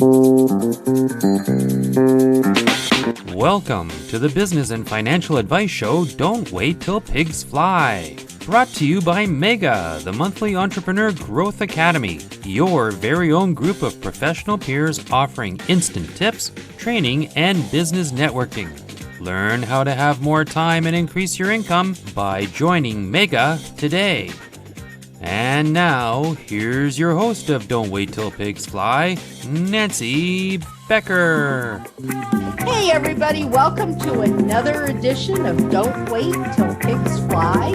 Welcome to the Business and Financial Advice Show, Don't Wait Till Pigs Fly. Brought to you by Mega, the monthly entrepreneur growth academy, your very own group of professional peers offering instant tips, training, and business networking. Learn how to have more time and increase your income by joining Mega today. And now, here's your host of Don't Wait Till Pigs Fly, Nancy Becker. Hey everybody, welcome to another edition of Don't Wait Till Pigs Fly,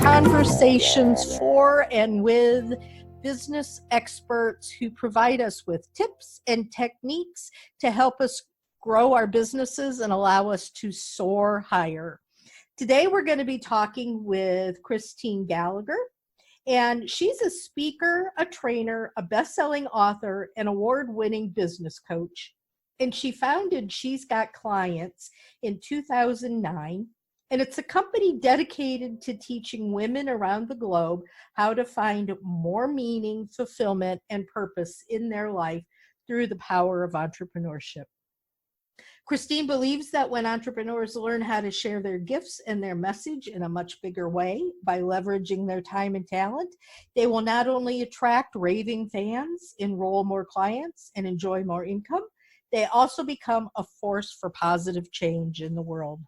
conversations for and with business experts who provide us with tips and techniques to help us grow our businesses and allow us to soar higher. Today we're going to be talking with Christine Gallagher. And she's a speaker, a trainer, a best-selling author, and award-winning business coach. And she founded She's Got Clients in 2009. And it's a company dedicated to teaching women around the globe how to find more meaning, fulfillment, and purpose in their life through the power of entrepreneurship. Christine believes that when entrepreneurs learn how to share their gifts and their message in a much bigger way by leveraging their time and talent, they will not only attract raving fans, enroll more clients, and enjoy more income, they also become a force for positive change in the world.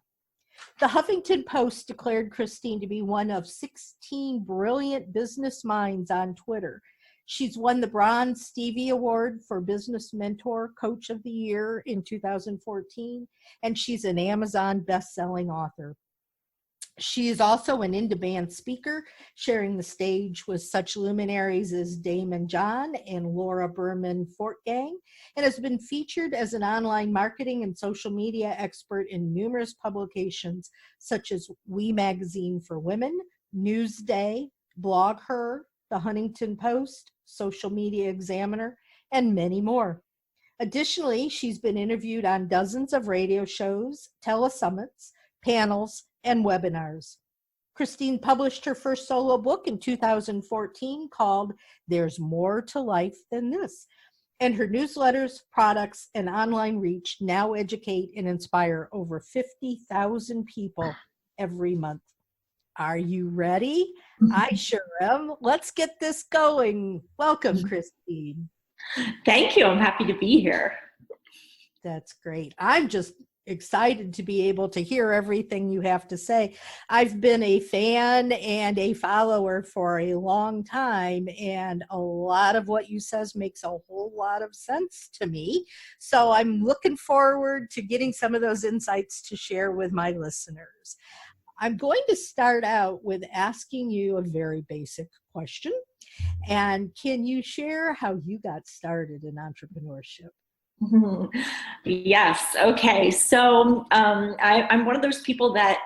The Huffington Post declared Christine to be one of 16 brilliant business minds on Twitter. She's won the Bronze Stevie Award for Business Mentor Coach of the Year in 2014, and she's an Amazon best-selling author. She is also an in-demand speaker, sharing the stage with such luminaries as Damon John and Laura Berman Fortgang, and has been featured as an online marketing and social media expert in numerous publications such as We Magazine for Women, Newsday, Blog Her, The Huntington Post, Social Media Examiner, and many more. Additionally, she's been interviewed on dozens of radio shows, telesummits, panels, and webinars. Christine published her first solo book in 2014 called There's More to Life Than This, and her newsletters, products, and online reach now educate and inspire over 50,000 people every month. Are you ready? I sure am. Let's get this going. Welcome, Christine. Thank you. I'm happy to be here. That's great. I'm just excited to be able to hear everything you have to say. I've been a fan and a follower for a long time, and a lot of what you says makes a whole lot of sense to me. So I'm looking forward to getting some of those insights to share with my listeners. I'm going to start out with asking you a very basic question. And can you share how you got started in entrepreneurship? Yes. Okay. So I'm one of those people that,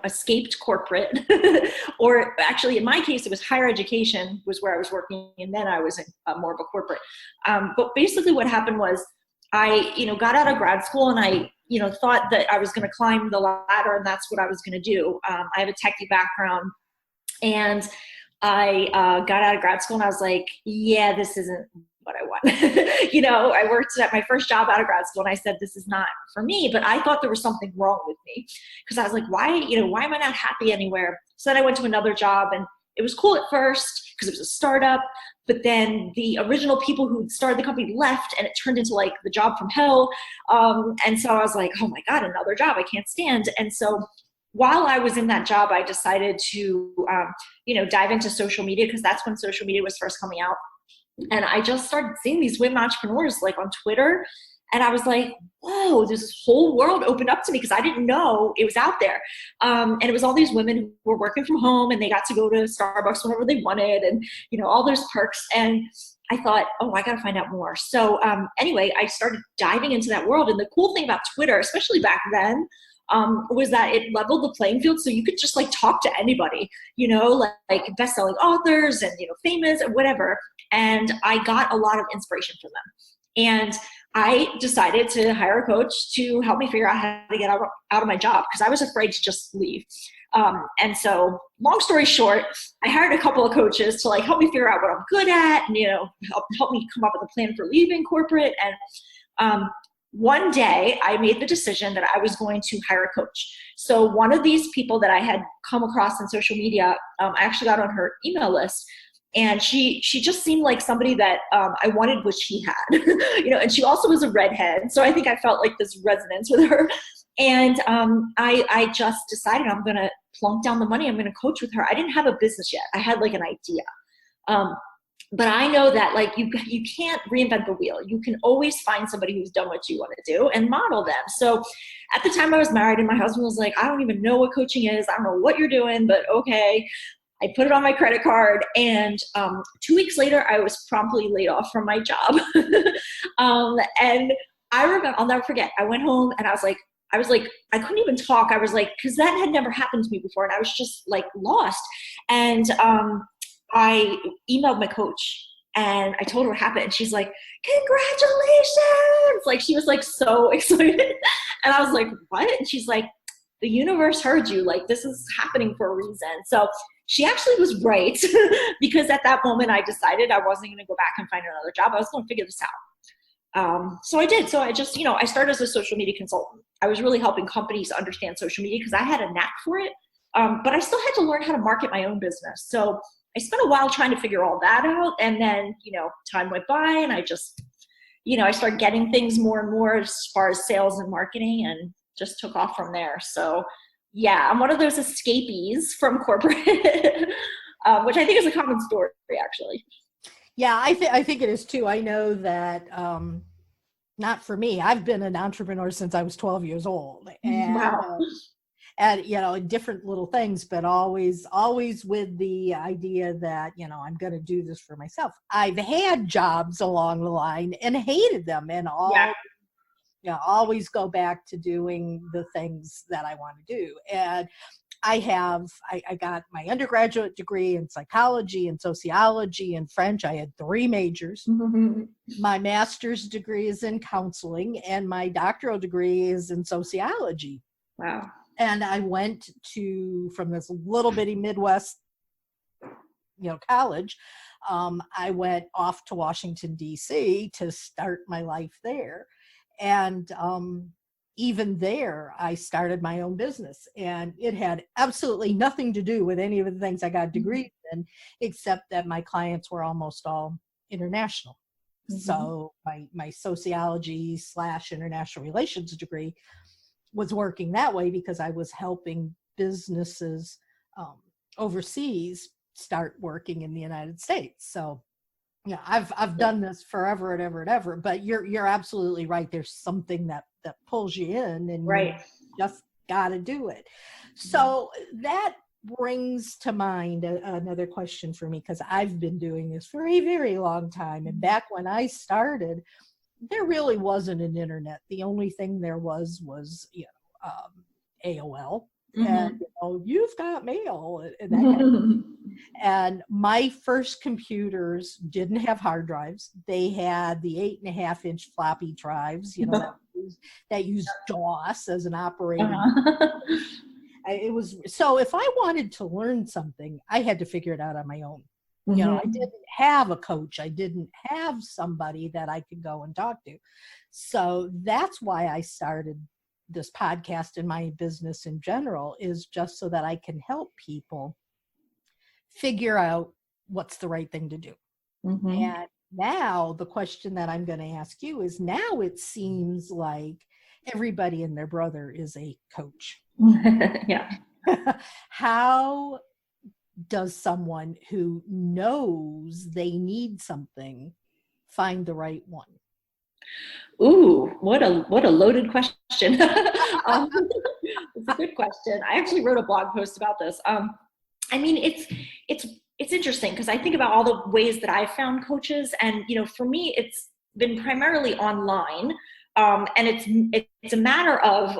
escaped corporate or actually in my case, it was higher education was where I was working. And then I was in more of a corporate. But basically what happened was I, got out of grad school and I, thought that I was going to climb the ladder and that's what I was going to do. I have a techie background and I got out of grad school and I was like, yeah, this isn't what I want. I worked at my first job out of grad school and I said, this is not for me, but I thought there was something wrong with me because I was like, why am I not happy anywhere? So then I went to another job and it was cool at first because it was a startup, but then the original people who started the company left and it turned into like the job from hell. And so I was like, oh my God, another job I can't stand. And so while I was in that job, I decided to, dive into social media because that's when social media was first coming out. And I just started seeing these women entrepreneurs like on Twitter. And I was like, whoa, this whole world opened up to me because I didn't know it was out there. And it was all these women who were working from home and they got to go to Starbucks whenever they wanted and, all those perks. And I thought, oh, I got to find out more. So anyway, I started diving into that world. And the cool thing about Twitter, especially back then, was that it leveled the playing field. So you could just like talk to anybody, like best-selling authors and, famous and whatever. And I got a lot of inspiration from them. And I decided to hire a coach to help me figure out how to get out of my job because I was afraid to just leave. And so long story short, I hired a couple of coaches to like help me figure out what I'm good at and, help me come up with a plan for leaving corporate. And One day I made the decision that I was going to hire a coach. So one of these people that I had come across on social media, I actually got on her email list, and she just seemed like somebody that I wanted what she had, and she also was a redhead. So I think I felt like this resonance with her. And I just decided I'm going to plunk down the money. I'm going to coach with her. I didn't have a business yet. I had like an idea. But I know that like you can't reinvent the wheel. You can always find somebody who's done what you want to do and model them. So at the time I was married, and my husband was like, I don't even know what coaching is. I don't know what you're doing, but okay. I put it on my credit card, and 2 weeks later, I was promptly laid off from my job. And I remember, I'll never forget, I went home and I was like, I couldn't even talk. I was like, because that had never happened to me before, and I was just like lost. And I emailed my coach and I told her what happened, and she's like, congratulations! Like, she was like so excited. And I was like, what? And she's like, the universe heard you. Like, this is happening for a reason. So she actually was right, because at that moment I decided I wasn't going to go back and find another job. I was going to figure this out. So I did. So I just, I started as a social media consultant. I was really helping companies understand social media because I had a knack for it. But I still had to learn how to market my own business. So I spent a while trying to figure all that out. And then, time went by, and I just, I started getting things more and more as far as sales and marketing, and just took off from there. So yeah, I'm one of those escapees from corporate, which I think is a common story, actually. Yeah, I think it is too. I know that, not for me. I've been an entrepreneur since I was 12 years old, and Wow. and different little things, but always with the idea that I'm going to do this for myself. I've had jobs along the line and hated them, and always go back to doing the things that I want to do. And I got my undergraduate degree in psychology and sociology and French. I had 3 majors. Mm-hmm. My master's degree is in counseling, and my doctoral degree is in sociology. Wow. And I went from this little bitty Midwest, college. I went off to Washington, D.C. to start my life there. And even there, I started my own business, and it had absolutely nothing to do with any of the things I got degrees in, except that my clients were almost all international. Mm-hmm. So my sociology / international relations degree was working that way because I was helping businesses overseas start working in the United States. So yeah, I've done this forever and ever and ever, but you're absolutely right. There's something that pulls you in, and right. You just got to do it. So that brings to mind another question for me, because I've been doing this for a very long time. And back when I started, there really wasn't an internet. The only thing there was AOL. Mm-hmm. And you've got mail and that kind of thing. And my first computers didn't have hard drives. They had the 8.5-inch floppy drives, that used DOS as an operating. It was, so if I wanted to learn something, I had to figure it out on my own. Mm-hmm. I didn't have a coach. I didn't have somebody that I could go and talk to. So that's why I started this podcast, and my business in general, is just so that I can help people figure out what's the right thing to do. Mm-hmm. And now the question that I'm going to ask you is, now it seems like everybody and their brother is a coach. Yeah. How does someone who knows they need something find the right one? Ooh, what a loaded question. It's a good question. I actually wrote a blog post about this. It's interesting because I think about all the ways that I've found coaches, and for me, it's been primarily online, and it's a matter of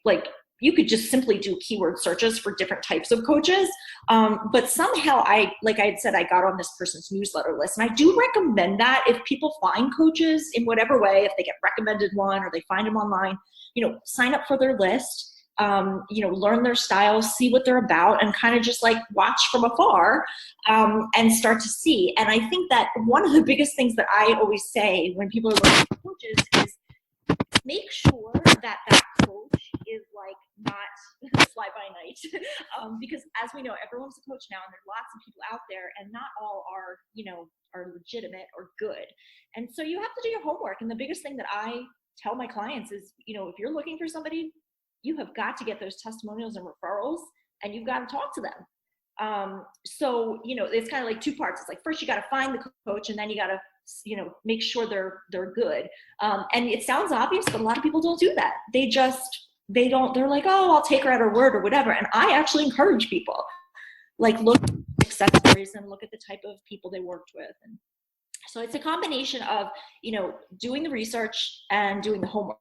like, you could just simply do keyword searches for different types of coaches. But somehow like I had said, I got on this person's newsletter list. And I do recommend that if people find coaches in whatever way, if they get recommended one or they find them online, sign up for their list. learn their style, see what they're about, and kind of just like watch from afar and start to see. And I think that one of the biggest things that I always say when people are looking for coaches is make sure that coach is like not fly by night because as we know, everyone's a coach now and there are lots of people out there and not all are legitimate or good. And so you have to do your homework. And the biggest thing that I tell my clients is, if you're looking for somebody, you have got to get those testimonials and referrals and you've got to talk to them. So it's kind of like two parts. It's like, first you got to find the coach and then you got to make sure they're good. And it sounds obvious, but a lot of people don't do that. They're like, oh, I'll take her at her word or whatever. And I actually encourage people, like, look at success stories and look at the type of people they worked with. And so it's a combination of, doing the research and doing the homework.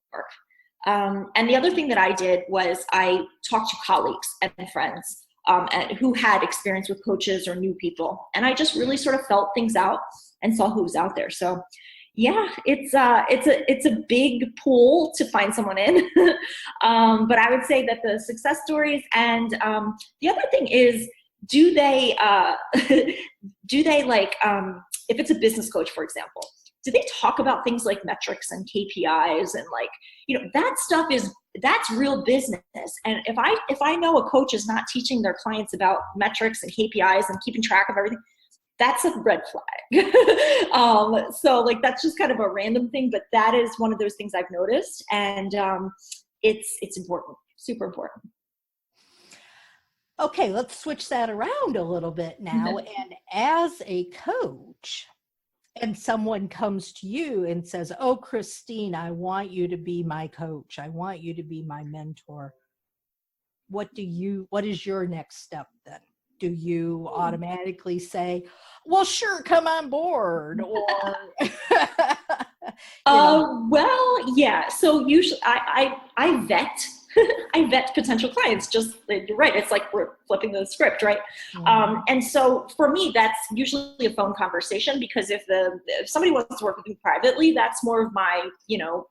And the other thing that I did was I talked to colleagues and friends who had experience with coaches or new people. And I just really sort of felt things out and saw who was out there. So yeah, it's a big pool to find someone in. But I would say that the success stories and the other thing is, do they like, if it's a business coach, for example, do they talk about things like metrics and KPIs and like, that stuff that's real business. And if I know a coach is not teaching their clients about metrics and KPIs and keeping track of everything, that's a red flag. So like, that's just kind of a random thing, but that is one of those things I've noticed. And it's important, super important. Okay, let's switch that around a little bit now. And as a coach, and someone comes to you and says, oh, Christine, I want you to be my coach. I want you to be my mentor. What is your next step then? Do you automatically say, well, sure, come on board? Or, well, yeah. So usually I vet, I vet potential clients, just like you're right. It's like we're flipping the script, right? Mm-hmm. And so for me, that's usually a phone conversation because if somebody wants to work with me privately, that's more of my,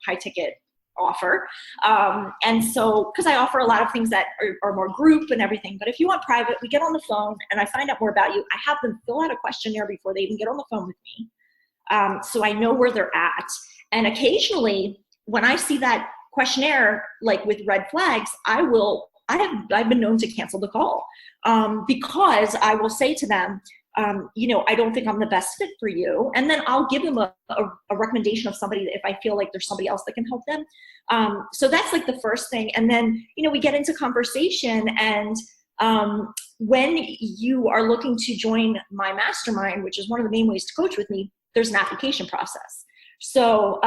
high ticket offer. And so, because I offer a lot of things that are more group and everything, but if you want private, we get on the phone and I find out more about you. I have them fill out a questionnaire before they even get on the phone with me. So I know where they're at. And occasionally when I see that questionnaire, like with red flags, I've been known to cancel the call, because I will say to them, I don't think I'm the best fit for you. And then I'll give them a recommendation of somebody if I feel like there's somebody else that can help them. So that's like the first thing. And then, we get into conversation and, when you are looking to join my mastermind, which is one of the main ways to coach with me, there's an application process. So,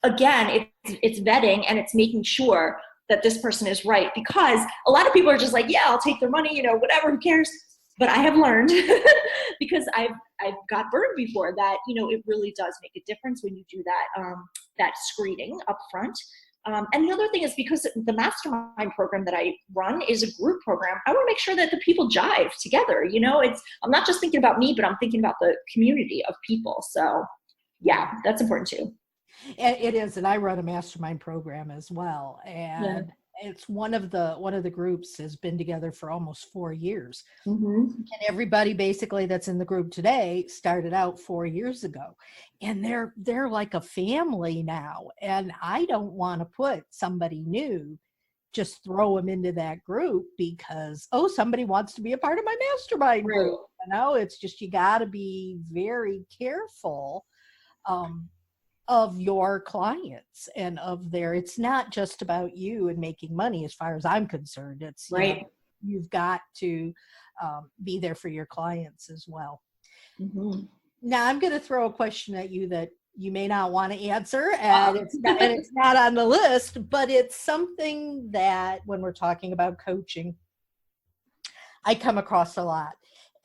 again, it's vetting and it's making sure that this person is right, because a lot of people are just like, yeah, I'll take their money, whatever, who cares? But I have learned because I've got burned before that, it really does make a difference when you do that screening up front. And the other thing is, because the mastermind program that I run is a group program, I want to make sure that the people jive together. I'm not just thinking about me, but I'm thinking about the community of people. So yeah, that's important too. It is, and I run a mastermind program as well, and it's one of the groups has been together for almost 4 years, and everybody basically that's in the group today started out 4 years ago, and they're like a family now. And I don't want to put somebody new, just throw them into that group because somebody wants to be a part of my mastermind group. It's just, you got to be very careful of your clients and it's not just about you and making money as far as I'm concerned. It's right. You've got to be there for your clients as well. Mm-hmm. Now I'm going to throw a question at you that you may not want to answer, and it's not on the list, but it's something that when we're talking about coaching, I come across a lot.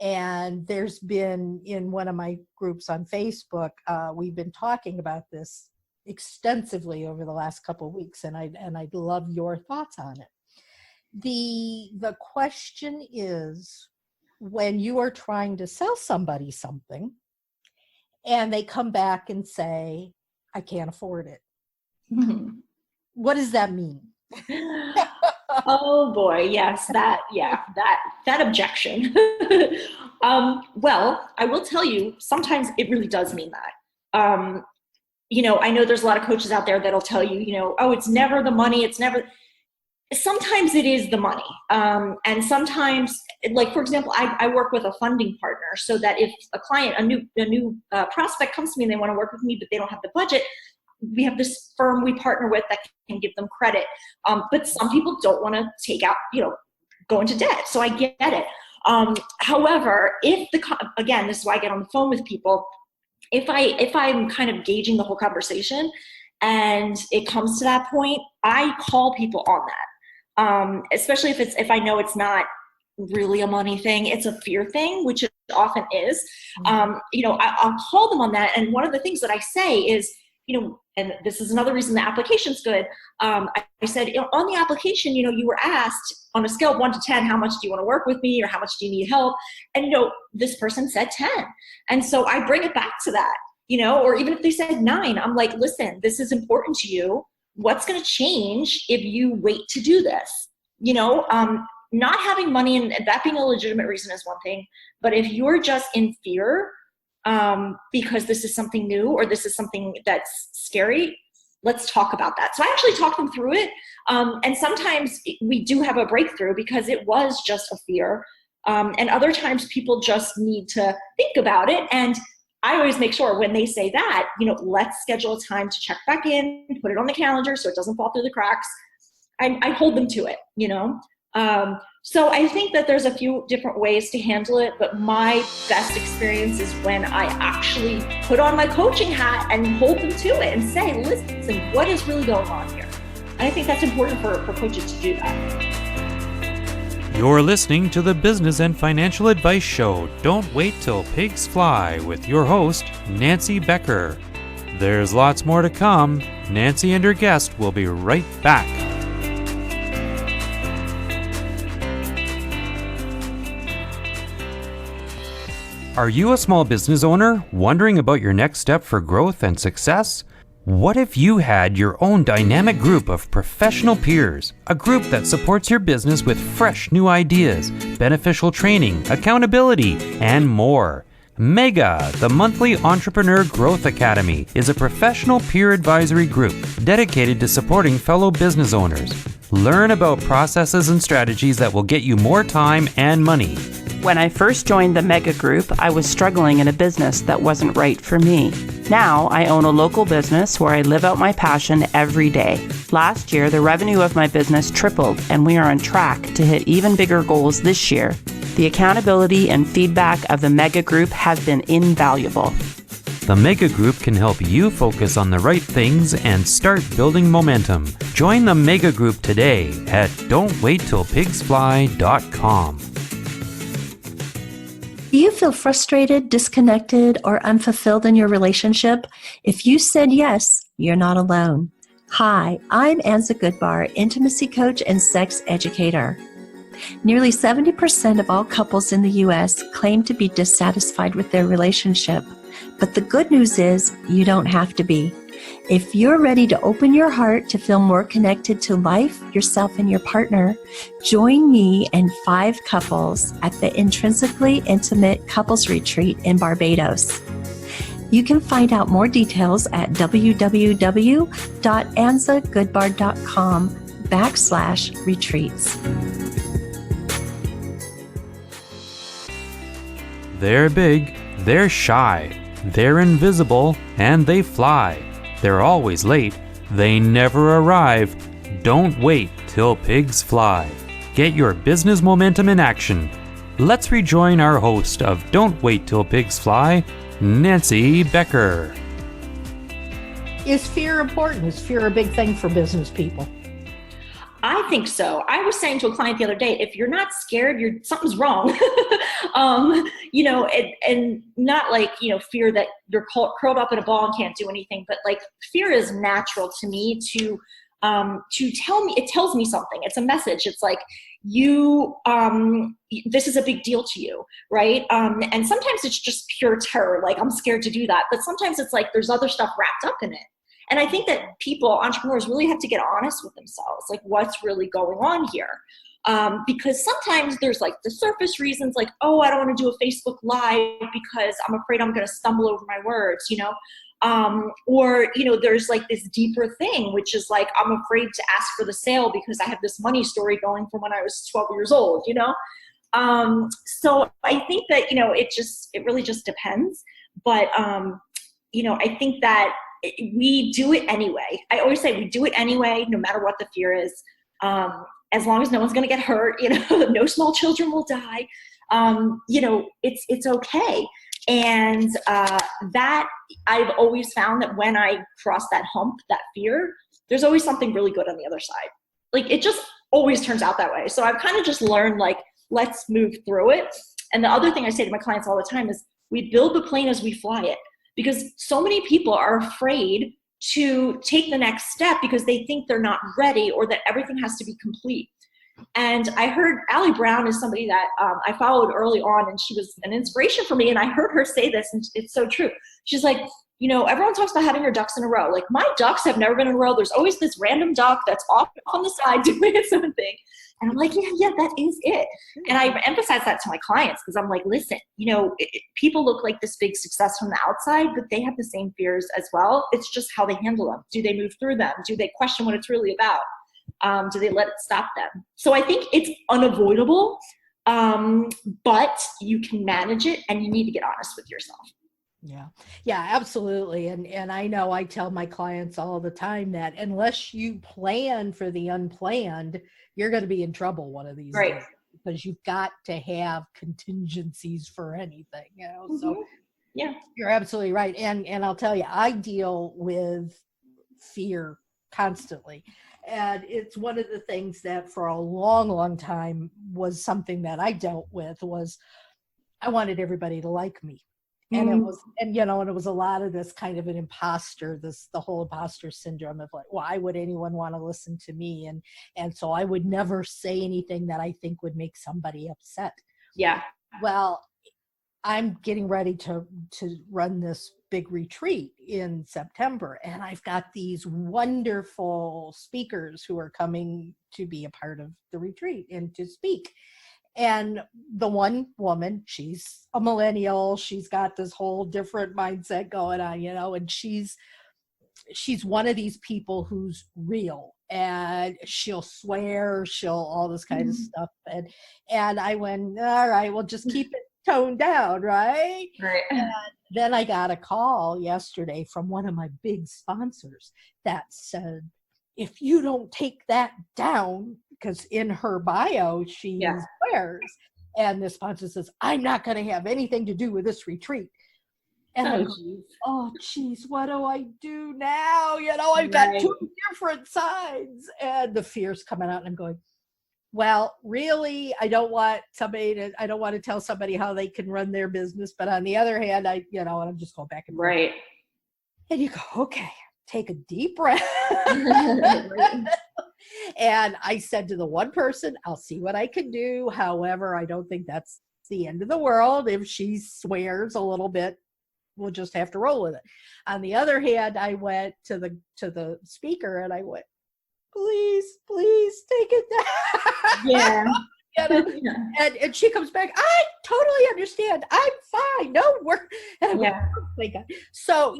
And there's been, in one of my groups on Facebook, we've been talking about this extensively over the last couple of weeks, and I'd love your thoughts on it. The question is, when you are trying to sell somebody something, and they come back and say, I can't afford it. Mm-hmm. What does that mean? Oh boy, yes, that objection. Well, I will tell you, sometimes it really does mean that. I know there's a lot of coaches out there that'll tell you, oh, it's never the money, it's never. Sometimes it is the money. And sometimes, like, for example, I work with a funding partner, so that if a client, a new prospect comes to me and they want to work with me, but they don't have the budget, we have this firm we partner with that can give them credit. But some people don't want to take out, go into debt. So I get it. However, again, this is why I get on the phone with people. If I'm kind of gauging the whole conversation and it comes to that point, I call people on that. Especially if I know it's not really a money thing, it's a fear thing, which it often is. I'll call them on that. And one of the things that I say is, and this is another reason the application's good. I said, on the application, you were asked on a scale of 1 to 10, how much do you want to work with me, or how much do you need help? And, this person said 10. And so I bring it back to that, or even if they said 9, I'm like, listen, this is important to you. What's going to change if you wait to do this? Not having money and that being a legitimate reason is one thing, but if you're just in fear because this is something new or this is something that's scary, let's talk about that. So I actually talk them through it. And sometimes we do have a breakthrough because it was just a fear. And other times people just need to think about it. And I always make sure when they say that, let's schedule a time to check back in, put it on the calendar so it doesn't fall through the cracks. I hold them to it, So I think that there's a few different ways to handle it, but my best experience is when I actually put on my coaching hat and hold them to it and say, listen, what is really going on here? And I think that's important for coaches to do that. You're listening to the Business and Financial Advice Show, Don't Wait Till Pigs Fly, with your host, Nancy Becker. There's lots more to come. Nancy and her guest will be right back. Are you a small business owner wondering about your next step for growth and success? What if you had your own dynamic group of professional peers, a group that supports your business with fresh new ideas, beneficial training, accountability, and more? Mega, the monthly Entrepreneur Growth Academy, is a professional peer advisory group dedicated to supporting fellow business owners. Learn about processes and strategies that will get you more time and money. When I first joined the Mega Group, I was struggling in a business that wasn't right for me. Now, I own a local business where I live out my passion every day. Last year, the revenue of my business tripled, and we are on track to hit even bigger goals this year. The accountability and feedback of the Mega Group has been invaluable. The Mega Group can help you focus on the right things and start building momentum. Join the Mega Group today at don'twaittillpigsfly.com. Do you feel frustrated, disconnected, or unfulfilled in your relationship? If you said yes, you're not alone. Hi, I'm Anza Goodbar, intimacy coach and sex educator. Nearly 70% of all couples in the U.S. claim to be dissatisfied with their relationship. But the good news is you don't have to be. If you're ready to open your heart to feel more connected to life, yourself, and your partner, join me and 5 couples at the Intrinsically Intimate Couples Retreat in Barbados. You can find out more details at www.anzagoodbar.com/retreats. They're big, they're shy, they're invisible, and they fly. They're always late. They never arrive. Don't wait till pigs fly. Get your business momentum in action. Let's rejoin our host of Don't Wait Till Pigs Fly, Nancy Becker. Is fear important? Is fear a big thing for business people? I think so. I was saying to a client the other day, if you're not scared, something's wrong. And not like, fear that you're curled up in a ball and can't do anything, but like fear is natural to me to tell me, it tells me something. It's a message. It's like this is a big deal to you, right? And sometimes it's just pure terror. Like I'm scared to do that, but sometimes it's like there's other stuff wrapped up in it. And I think that entrepreneurs really have to get honest with themselves, like what's really going on here. Because sometimes there's like the surface reasons, like, oh, I don't want to do a Facebook Live because I'm afraid I'm going to stumble over my words, or, there's like this deeper thing, which is like, I'm afraid to ask for the sale because I have this money story going from when I was 12 years old, So I think that, it really just depends. But, I think that we do it anyway. I always say we do it anyway, no matter what the fear is. As long as no one's going to get hurt, no small children will die. It's okay. And that I've always found that when I cross that hump, that fear, there's always something really good on the other side. Like it just always turns out that way. So I've kind of just learned, like, let's move through it. And the other thing I say to my clients all the time is we build the plane as we fly it, because so many people are afraid to take the next step because they think they're not ready or that everything has to be complete. And I heard Allie Brown is somebody that I followed early on, and she was an inspiration for me. And I heard her say this, and it's so true. She's like, everyone talks about having your ducks in a row. Like, my ducks have never been in a row. There's always this random duck that's off on the side doing its own thing. And I'm like, yeah, that is it. And I emphasize that to my clients because I'm like, listen, people look like this big success from the outside, but they have the same fears as well. It's just how they handle them. Do they move through them? Do they question what it's really about? Do they let it stop them? So I think it's unavoidable, but you can manage it, and you need to get honest with yourself. Yeah, absolutely. And I know I tell my clients all the time that unless you plan for the unplanned, you're going to be in trouble one of these days, because you've got to have contingencies for anything, Mm-hmm. So yeah, you're absolutely right. And I'll tell you, I deal with fear constantly. And it's one of the things that for a long, long time was something that I dealt with. Was I wanted everybody to like me. And it was, and it was a lot of this kind of an imposter, the whole imposter syndrome of like, why would anyone want to listen to me? And so I would never say anything that I think would make somebody upset. Yeah. Well, I'm getting ready to run this big retreat in September, and I've got these wonderful speakers who are coming to be a part of the retreat and to speak. And the one woman, she's a millennial. She's got this whole different mindset going on, and she's one of these people who's real, and she'll swear, she'll all this kind of stuff. And I went, all right, well, just keep it toned down, right? Right. And then I got a call yesterday from one of my big sponsors that said, if you don't take that down, because in her bio, she swears, and the sponsor says, I'm not going to have anything to do with this retreat. And I go, geez, what do I do now? I've got two different sides, and the fear's coming out, and I'm going, well, really, I don't want to tell somebody how they can run their business. But on the other hand, and I'm just going back and forth. Right. And you go, okay, take a deep breath. And I said to the one person, I'll see what I can do. However, I don't think that's the end of the world. If she swears a little bit, we'll just have to roll with it. On the other hand, I went to the speaker and I went, please take it down. Yeah. And she comes back, I totally understand. I'm fine. No, so,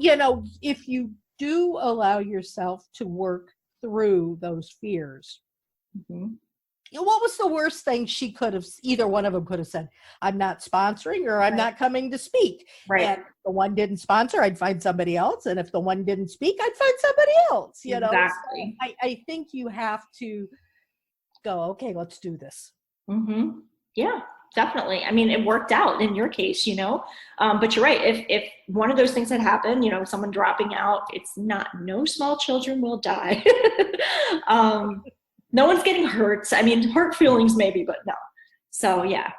if you do allow yourself to work through those fears, what was the worst thing either one of them could have said? I'm not sponsoring, or I'm not coming to speak. Right. And if the one didn't sponsor, I'd find somebody else. And if the one didn't speak, I'd find somebody else. Exactly. So I think you have to go, okay, let's do this. Mm-hmm. Yeah, definitely. I mean, it worked out in your case, but you're right. If one of those things had happened, someone dropping out, no small children will die. No one's getting hurt. I mean, hurt feelings maybe, but no. So yeah.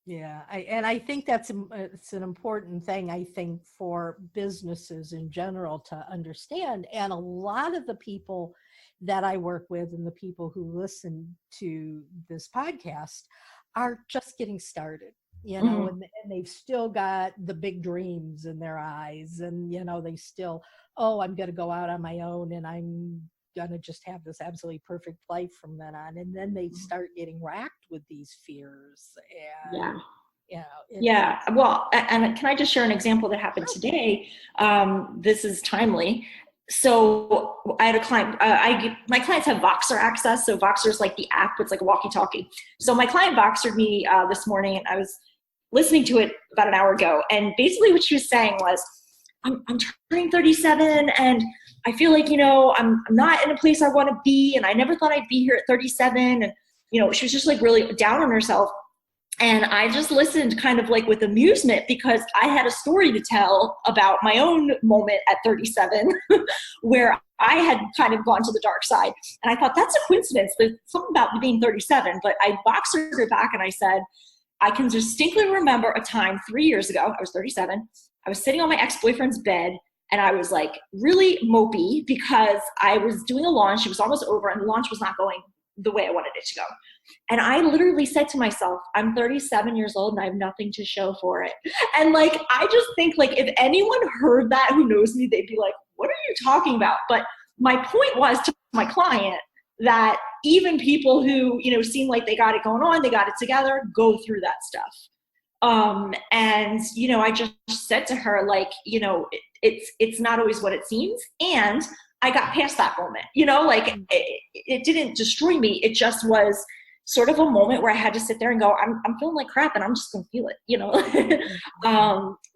Yeah, I think it's an important thing, I think, for businesses in general to understand. And a lot of the people that I work with and the people who listen to this podcast are just getting started. you know, and they've still got the big dreams in their eyes, and, you know, they still, oh, I'm going to go out on my own and I'm going to just have this absolutely perfect life from then on. And then they start getting racked with these fears. And, Yeah. you know, Yeah. Well, and can I just share an example that happened today? This is timely. So I had a client, my clients have Voxer access. So Voxer is like the app, it's like a walkie-talkie. So my client Voxered me this morning, and I was listening to it about an hour ago. And basically what she was saying was, I'm turning 37 and I feel like, you know, I'm not in a place I want to be. And I never thought I'd be here at 37. And, you know, she was just like really down on herself. And I just listened kind of like with amusement, because I had a story to tell about my own moment at 37 where I had kind of gone to the dark side. And I thought, that's a coincidence. There's something about being 37. But I boxed her back and I said, I can distinctly remember a time 3 years ago, I was 37. I was sitting on my ex-boyfriend's bed and I was like really mopey because I was doing a launch. It was almost over and the launch was not going the way I wanted it to go. And I literally said to myself, I'm 37 years old and I have nothing to show for it. And like, I just think like if anyone heard that who knows me, they'd be like, what are you talking about? But my point was to my client that even people who, you know, seem like they got it going on, they got it together, go through that stuff. And, you know, I just said to her, like, you know, it's not always what it seems. And I got past that moment, you know, like it didn't destroy me. It just was sort of a moment where I had to sit there and go, I'm feeling like crap and I'm just going to feel it, you know?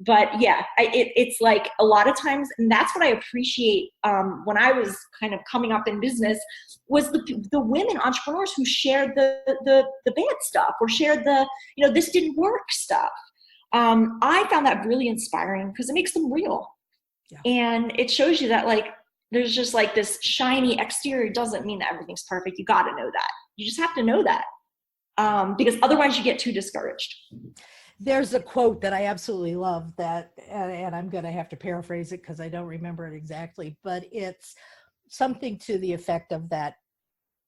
But yeah, it's like a lot of times, and that's what I appreciate when I was kind of coming up in business, was the women entrepreneurs who shared the bad stuff or shared the, you know, this didn't work stuff. I found that really inspiring because it makes them real. Yeah. And it shows you that like, there's just like this shiny exterior doesn't mean that everything's perfect. You got to know that. You just have to know that because otherwise you get too discouraged. There's a quote that I absolutely love that, and I'm going to have to paraphrase it because I don't remember it exactly, but it's something to the effect of that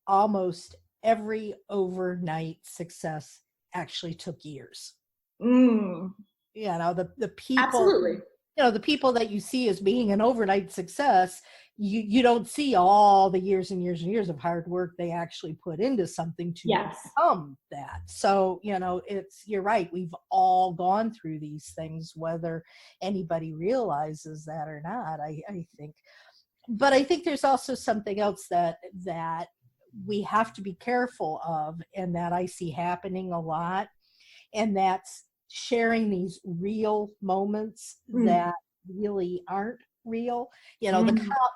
almost every overnight success actually took years. You know, the people, absolutely. You know, the people that you see as being an overnight success, you don't see all the years and years and years of hard work they actually put into something to become that. So, you know, you're right. We've all gone through these things, whether anybody realizes that or not, I think. But I think there's also something else that we have to be careful of, and that I see happening a lot. And that's sharing these real moments that really aren't real. You know,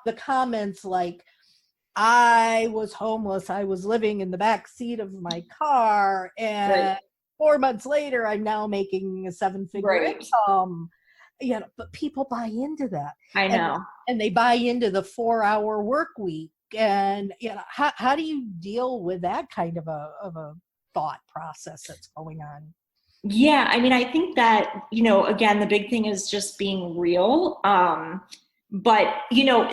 the comments like, I was homeless, I was living in the back seat of my car, and 4 months later I'm now making a 7-figure income. You know, but people buy into that. I know. And they buy into the 4-hour work week. And you know, how do you deal with that kind of a thought process that's going on? Yeah, I mean, I think that, you know, again, the big thing is just being real. But, you know,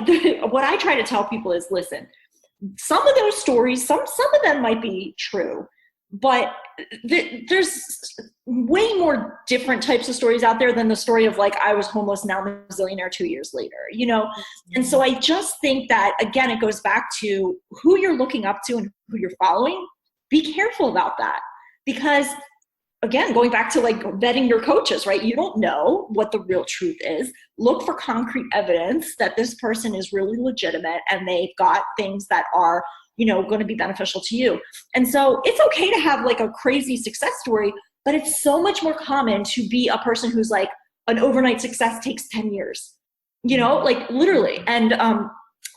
what I try to tell people is, listen, some of those stories, some of them might be true, but there's way more different types of stories out there than the story of like, I was homeless, now I'm a zillionaire 2 years later, you know? And so I just think that, again, it goes back to who you're looking up to and who you're following. Be careful about that, because again, going back to like vetting your coaches, right? You don't know what the real truth is. Look for concrete evidence that this person is really legitimate and they've got things that are, you know, going to be beneficial to you. And so it's okay to have like a crazy success story, but it's so much more common to be a person who's like, an overnight success takes 10 years, you know, like literally. And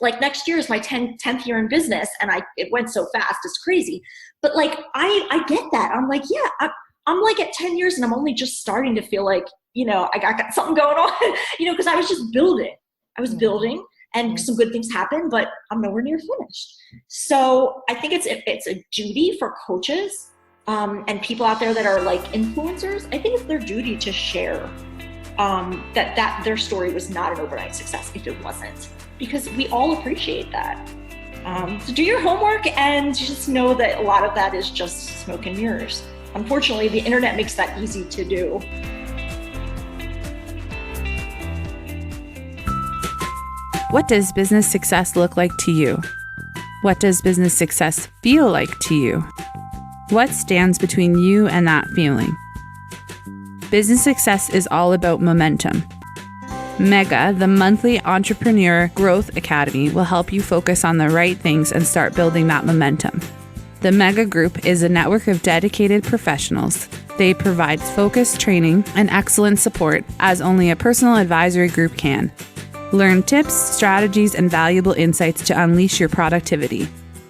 like next year is my 10th year in business, and it went so fast, it's crazy. But like, I get that. I'm like, yeah, I'm like at 10 years and I'm only just starting to feel like, you know, I got something going on, you know, because I was just building. I was building and some good things happened, but I'm nowhere near finished. So I think it's a duty for coaches and people out there that are like influencers. I think it's their duty to share that their story was not an overnight success if it wasn't, because we all appreciate that. So do your homework and just know that a lot of that is just smoke and mirrors. unfortunately, the internet makes that easy to do. What does business success look like to you? What does business success feel like to you? What stands between you and that feeling? Business success is all about momentum. Mega, the monthly Entrepreneur Growth Academy, will help you focus on the right things and start building that momentum. The Mega Group is a network of dedicated professionals. They provide focused training and excellent support as only a personal advisory group can. Learn tips, strategies, and valuable insights to unleash your productivity.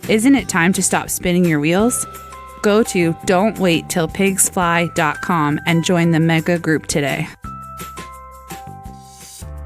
Isn't it time to stop spinning your wheels? Go to don'twaittillpigsfly.com and join the Mega Group today.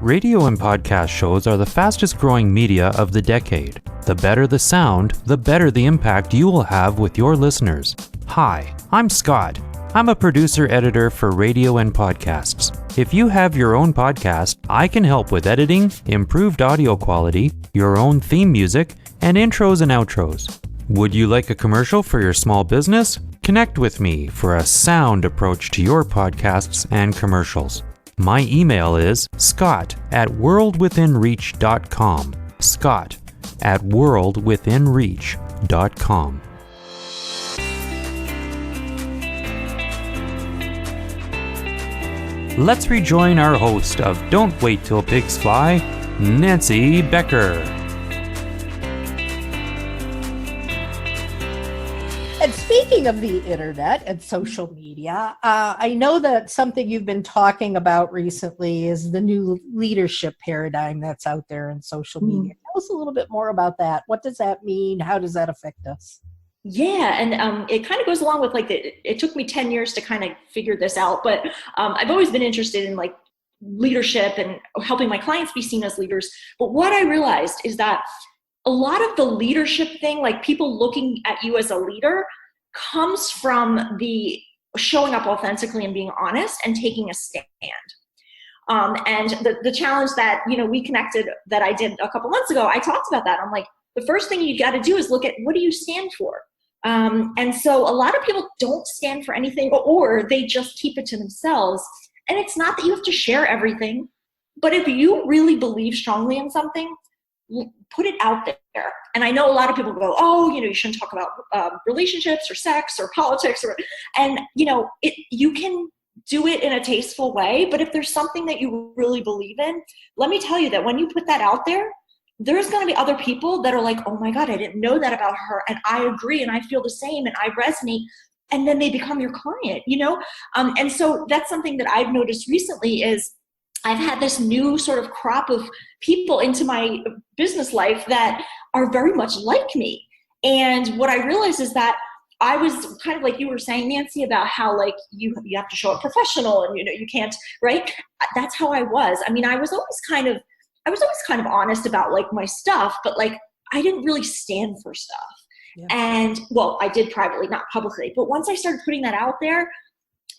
Radio and podcast shows are the fastest growing media of the decade. The better the sound, the better the impact you will have with your listeners. Hi, I'm Scott. I'm a producer-editor for radio and podcasts. If you have your own podcast, I can help with editing, improved audio quality, your own theme music, and intros and outros. Would you like a commercial for your small business? Connect with me for a sound approach to your podcasts and commercials. My email is scott@worldwithinreach.com. scott@worldwithinreach.com. Let's rejoin our host of Don't Wait Till Pigs Fly, Nancy Becker. And speaking of the internet and social media, I know that something you've been talking about recently is the new leadership paradigm that's out there in social media. Tell us a little bit more about that. What does that mean? How does that affect us? Yeah, and it kind of goes along with it took me 10 years to kind of figure this out, but I've always been interested in like leadership and helping my clients be seen as leaders. But what I realized is that a lot of the leadership thing, like people looking at you as a leader, comes from the showing up authentically and being honest and taking a stand. And the challenge that, we connected that I did a couple months ago, I talked about that. I'm like, the first thing you got to do is look at, what do you stand for? And so a lot of people don't stand for anything, or they just keep it to themselves. And it's not that you have to share everything, but if you really believe strongly in something, put it out there. And I know a lot of people go, you shouldn't talk about relationships or sex or politics, and you can do it in a tasteful way. But if there's something that you really believe in, let me tell you that when you put that out there, there's going to be other people that are like, oh my God, I didn't know that about her. And I agree. And I feel the same. And I resonate. And then they become your client, and so that's something that I've noticed recently is I've had this new sort of crop of people into my business life that are very much like me. And what I realized is that I was kind of like you were saying, Nancy, about how like you have to show up professional and you can't, right? That's how I was. I mean, I was always kind of honest about like my stuff, but like I didn't really stand for stuff. Yeah. And well, I did privately, not publicly. But once I started putting that out there,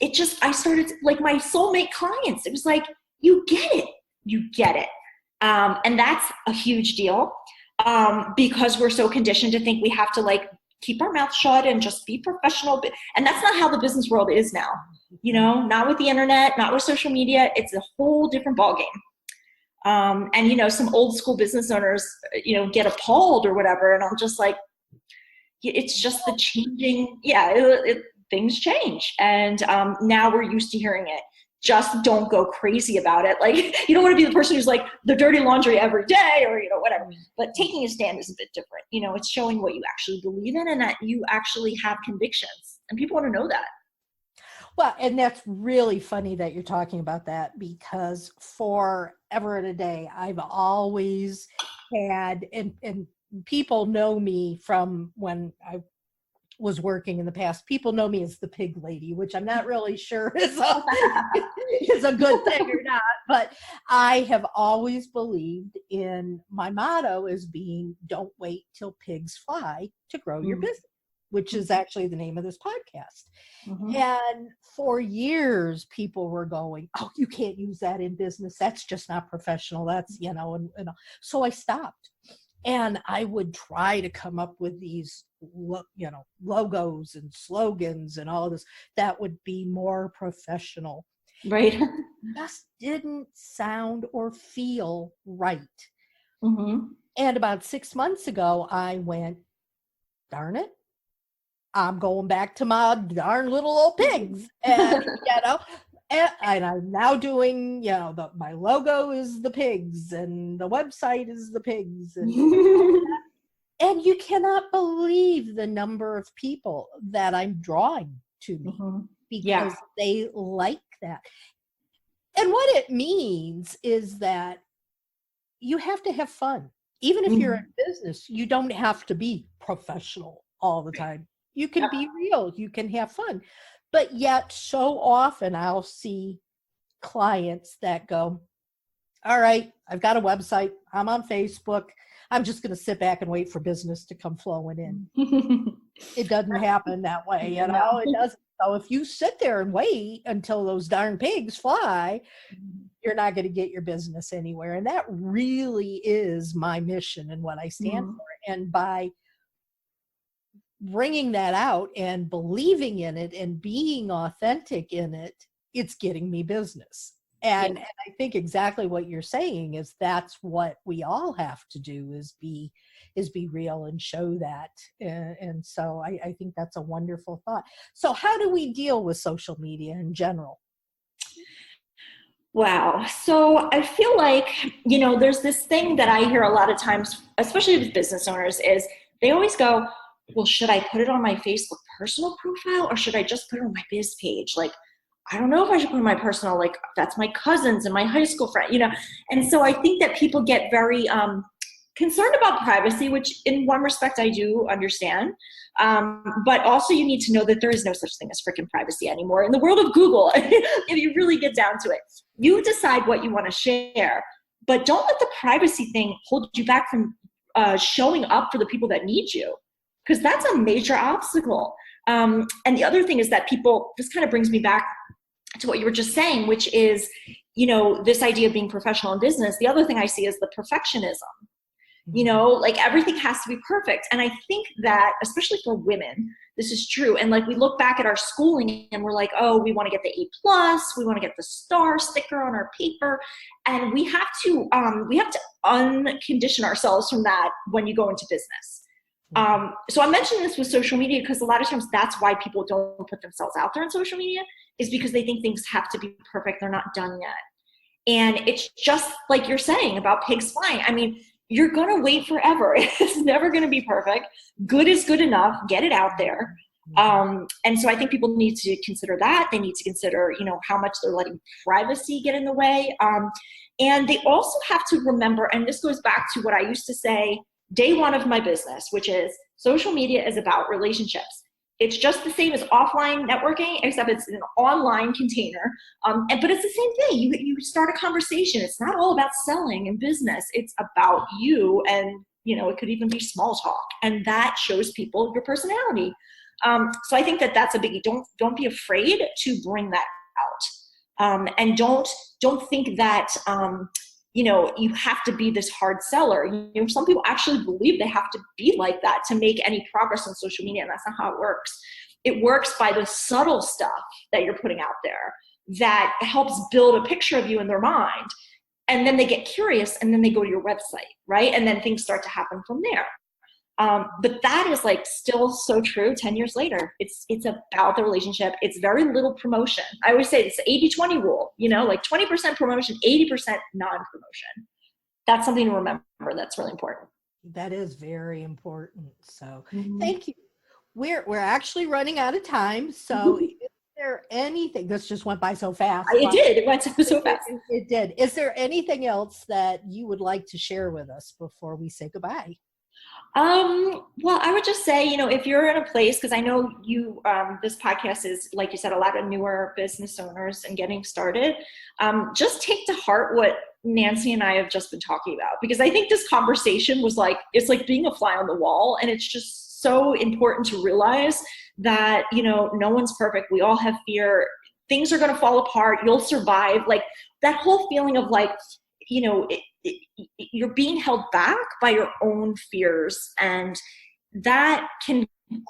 I started like my soulmate clients. It was like, you get it. And that's a huge deal because we're so conditioned to think we have to like keep our mouth shut and just be professional. And that's not how the business world is now, not with the internet, not with social media. It's a whole different ballgame. And, some old school business owners, get appalled or whatever. And I'm just like, it's just the changing. Yeah, things change. And now we're used to hearing it. Just don't go crazy about it. Like, you don't want to be the person who's like the dirty laundry every day or, whatever. But taking a stand is a bit different. It's showing what you actually believe in and that you actually have convictions. And people want to know that. Well, and that's really funny that you're talking about that because forever and a day, I've always had, and people know me from when I was working in the past. People know me as the pig lady, which I'm not really sure is a good thing or not. But I have always believed in my motto as being, don't wait till pigs fly to grow your business, which is actually the name of this podcast. And for years, people were going, oh, you can't use that in business. That's just not professional. That's, and so I stopped. And I would try to come up with these logos and slogans and all this that would be more professional. Right. It just didn't sound or feel right. Mm-hmm. And about 6 months ago, I went, darn it, I'm going back to my darn little old pigs. And, and I'm now doing, my logo is the pigs and the website is the pigs. And you cannot believe the number of people that I'm drawing to me because they like that. And what it means is that you have to have fun. Even if you're in business, you don't have to be professional all the time. You can be real, you can have fun. But yet so often I'll see clients that go, all right, I've got a website, I'm on Facebook, I'm just going to sit back and wait for business to come flowing in. It doesn't happen that way, it doesn't. So if you sit there and wait until those darn pigs fly, you're not going to get your business anywhere. And that really is my mission and what I stand for. And by bringing that out and believing in it and being authentic in it, it's getting me business. And I think exactly what you're saying is that's what we all have to do is be real and show that. And so I think that's a wonderful thought. So how do we deal with social media in general? Wow. So I feel like, there's this thing that I hear a lot of times, especially with business owners, is they always go, well, should I put it on my Facebook personal profile or should I just put it on my biz page? Like, I don't know if I should put it on my personal, like that's my cousins and my high school friend, And so I think that people get very concerned about privacy, which in one respect I do understand. But also you need to know that there is no such thing as freaking privacy anymore. In the world of Google, if you really get down to it, you decide what you want to share, but don't let the privacy thing hold you back from showing up for the people that need you, because that's a major obstacle. And the other thing is that this kind of brings me back to what you were just saying, which is, this idea of being professional in business. The other thing I see is the perfectionism. Like everything has to be perfect. And I think that, especially for women, this is true. And like we look back at our schooling and we're like, oh, we want to get the A+, we want to get the star sticker on our paper. And we have to uncondition ourselves from that when you go into business. So I mentioned this with social media because a lot of times that's why people don't put themselves out there on social media, is because they think things have to be perfect. They're not done yet. And it's just like you're saying about pigs flying. I mean, you're going to wait forever. It's never going to be perfect. Good is good enough. Get it out there. And so I think people need to consider that. They need to consider, how much they're letting privacy get in the way. And they also have to remember, and this goes back to what I used to say day one of my business, which is social media is about relationships. It's just the same as offline networking, except it's an online container. But it's the same thing. You start a conversation. It's not all about selling and business. It's about you, and it could even be small talk, and that shows people your personality. So I think that's a biggie. Don't be afraid to bring that out, and don't think that you have to be this hard seller. Some people actually believe they have to be like that to make any progress on social media, and that's not how it works. It works by the subtle stuff that you're putting out there that helps build a picture of you in their mind. And then they get curious, and then they go to your website, right? And then things start to happen from there. But that is like still so true 10 years later. It's about the relationship. It's very little promotion. I always say it's the 80-20 rule, like 20% promotion, 80% non-promotion. That's something to remember. That's really important. That is very important. So thank you. We're actually running out of time. So is there anything, this just went by so fast. It did. It went so fast. It did. Is there anything else that you would like to share with us before we say goodbye? Well, I would just say, if you're in a place, because I know this podcast is, like you said, a lot of newer business owners and getting started, just take to heart what Nancy and I have just been talking about, because I think this conversation was it's like being a fly on the wall. And it's just so important to realize that, no one's perfect. We all have fear. Things are going to fall apart. You'll survive. Like that whole feeling of you're being held back by your own fears, and that can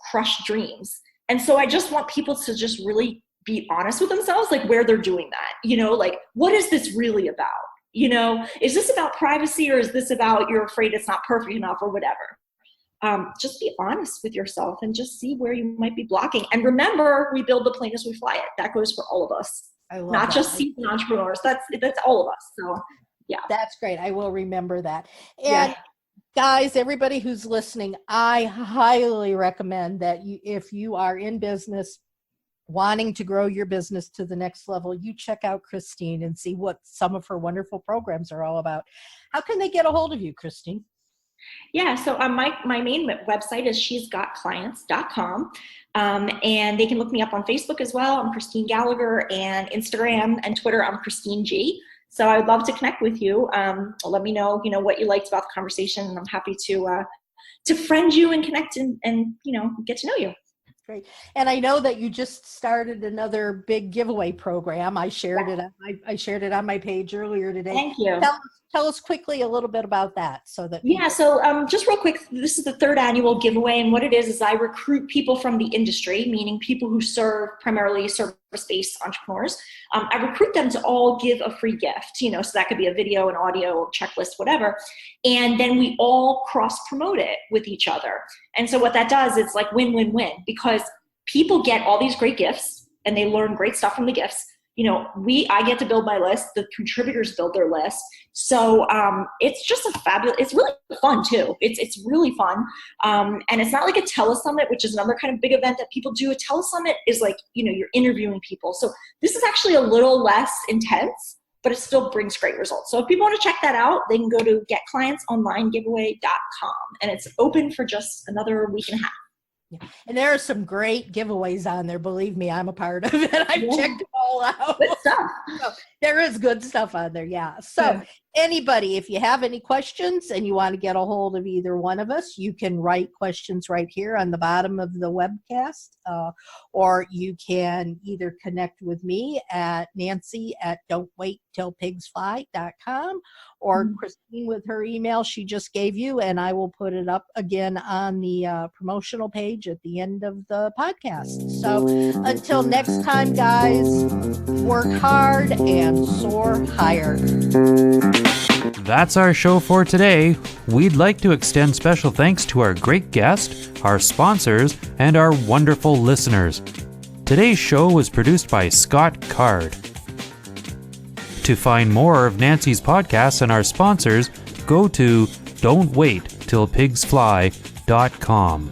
crush dreams. And so I just want people to just really be honest with themselves, like where they're doing that, like what is this really about? Is this about privacy, or is this about you're afraid it's not perfect enough or whatever? Just be honest with yourself and just see where you might be blocking. And remember, we build the plane as we fly it. That goes for all of us, not just seasoned entrepreneurs. That's all of us. So yeah. That's great. I will remember that. And guys, everybody who's listening, I highly recommend that if you are in business, wanting to grow your business to the next level, you check out Christine and see what some of her wonderful programs are all about. How can they get a hold of you, Christine? Yeah, so my main website is she'sgotclients.com, and they can look me up on Facebook as well. I'm Christine Gallagher, and Instagram and Twitter, I'm Christine G. So I would love to connect with you. Let me know, what you liked about the conversation, and I'm happy to friend you and connect and get to know you. Great. And I know that you just started another big giveaway program. I shared it. I shared it on my page earlier today. Thank you. Tell us quickly a little bit about that, so that so just real quick, this is the third annual giveaway, and what it is I recruit people from the industry, meaning people who serve primarily service-based entrepreneurs. I recruit them to all give a free gift, so that could be a video, an audio, checklist, whatever, and then we all cross-promote it with each other. And so what that does, it's like win-win-win, because people get all these great gifts and they learn great stuff from the gifts. I get to build my list, the contributors build their list. So it's just it's really fun too. It's really fun. And it's not like a telesummit, which is another kind of big event that people do. A telesummit is like, you're interviewing people. So this is actually a little less intense, but it still brings great results. So if people want to check that out, they can go to getclientsonlinegiveaway.com, and it's open for just another week and a half. Yeah. And there are some great giveaways on there. Believe me, I'm a part of it. I've checked them all out. Good stuff. So there is good stuff on there. Yeah. So anybody, if you have any questions and you want to get a hold of either one of us, you can write questions right here on the bottom of the webcast, or you can either connect with me at Nancy@don'twaittillpigsfly.com, or Christine with her email she just gave you, and I will put it up again on the promotional page at the end of the podcast. So until next time, guys, work hard and soar higher. That's our show for today. We'd like to extend special thanks to our great guest, our sponsors, and our wonderful listeners. Today's show was produced by Scott Card. To find more of Nancy's podcasts and our sponsors, go to don'twaittillpigsfly.com.